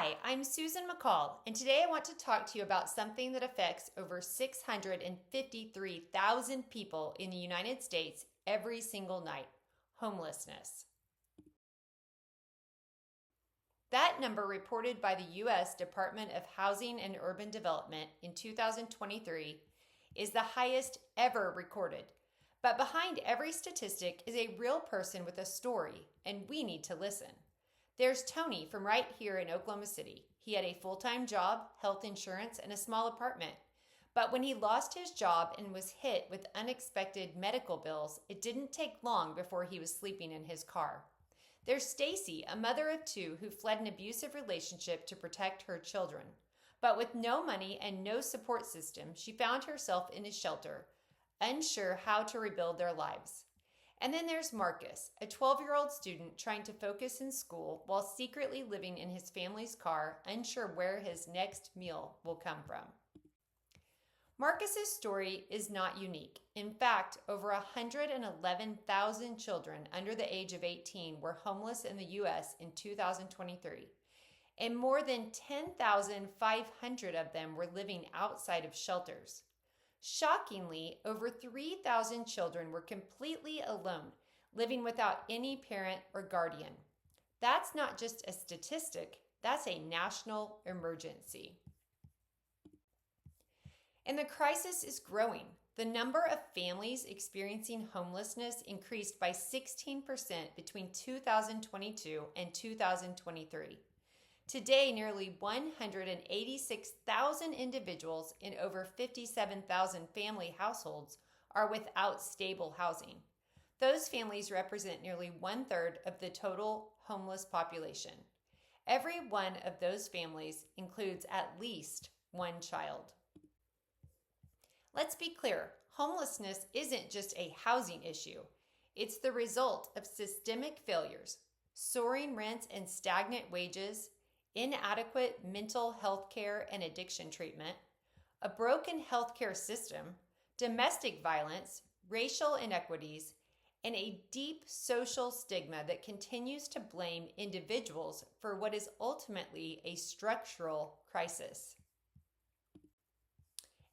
Hi, I'm Susan McColl, and today I want to talk to you about something that affects over 653,000 people in the United States every single night: homelessness. That number, reported by the U.S. Department of Housing and Urban Development in 2023, is the highest ever recorded. But behind every statistic is a real person with a story, and we need to listen. There's Tony from right here in Oklahoma City. He had a full-time job, health insurance, and a small apartment. But when he lost his job and was hit with unexpected medical bills, it didn't take long before he was sleeping in his car. There's Stacy, a mother of two who fled an abusive relationship to protect her children. But with no money and no support system, she found herself in a shelter, unsure how to rebuild their lives. And then there's Marcus, a 12-year-old student trying to focus in school while secretly living in his family's car, unsure where his next meal will come from. Marcus's story is not unique. In fact, over 111,000 children under the age of 18 were homeless in the U.S. in 2023, and more than 10,500 of them were living outside of shelters. Shockingly, over 3,000 children were completely alone, living without any parent or guardian. That's not just a statistic, that's a national emergency. And the crisis is growing. The number of families experiencing homelessness increased by 16% between 2022 and 2023. Today, nearly 186,000 individuals in over 57,000 family households are without stable housing. Those families represent nearly 1/3 of the total homeless population. Every one of those families includes at least one child. Let's be clear, homelessness isn't just a housing issue. It's the result of systemic failures: soaring rents and stagnant wages, inadequate mental health care and addiction treatment, a broken healthcare system, domestic violence, racial inequities, and a deep social stigma that continues to blame individuals for what is ultimately a structural crisis.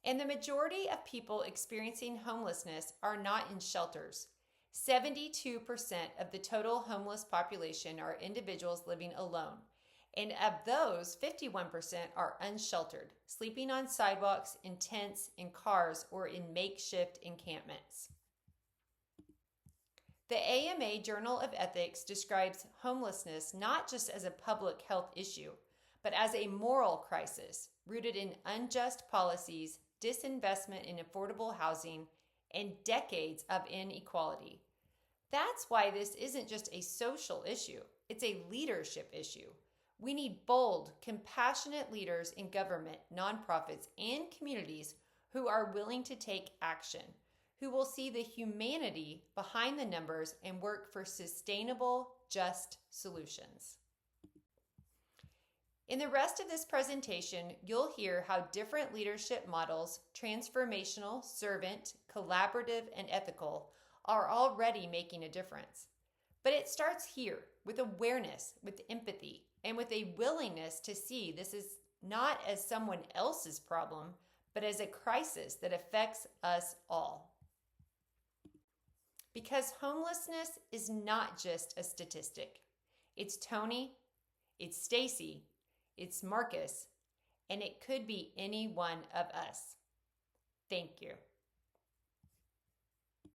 And the majority of people experiencing homelessness are not in shelters. 72% of the total homeless population are individuals living alone. And of those, 51% are unsheltered, sleeping on sidewalks, in tents, in cars, or in makeshift encampments. The AMA Journal of Ethics describes homelessness not just as a public health issue, but as a moral crisis rooted in unjust policies, disinvestment in affordable housing, and decades of inequality. That's why this isn't just a social issue, it's a leadership issue. We need bold, compassionate leaders in government, nonprofits, and communities who are willing to take action, who will see the humanity behind the numbers and work for sustainable, just solutions. In the rest of this presentation, you'll hear how different leadership models, transformational, servant, collaborative, and ethical, are already making a difference. But it starts here with awareness, with empathy, and with a willingness to see this is not as someone else's problem, but as a crisis that affects us all. Because homelessness is not just a statistic. It's Tony, it's Stacy, it's Marcus, and it could be any one of us. Thank you.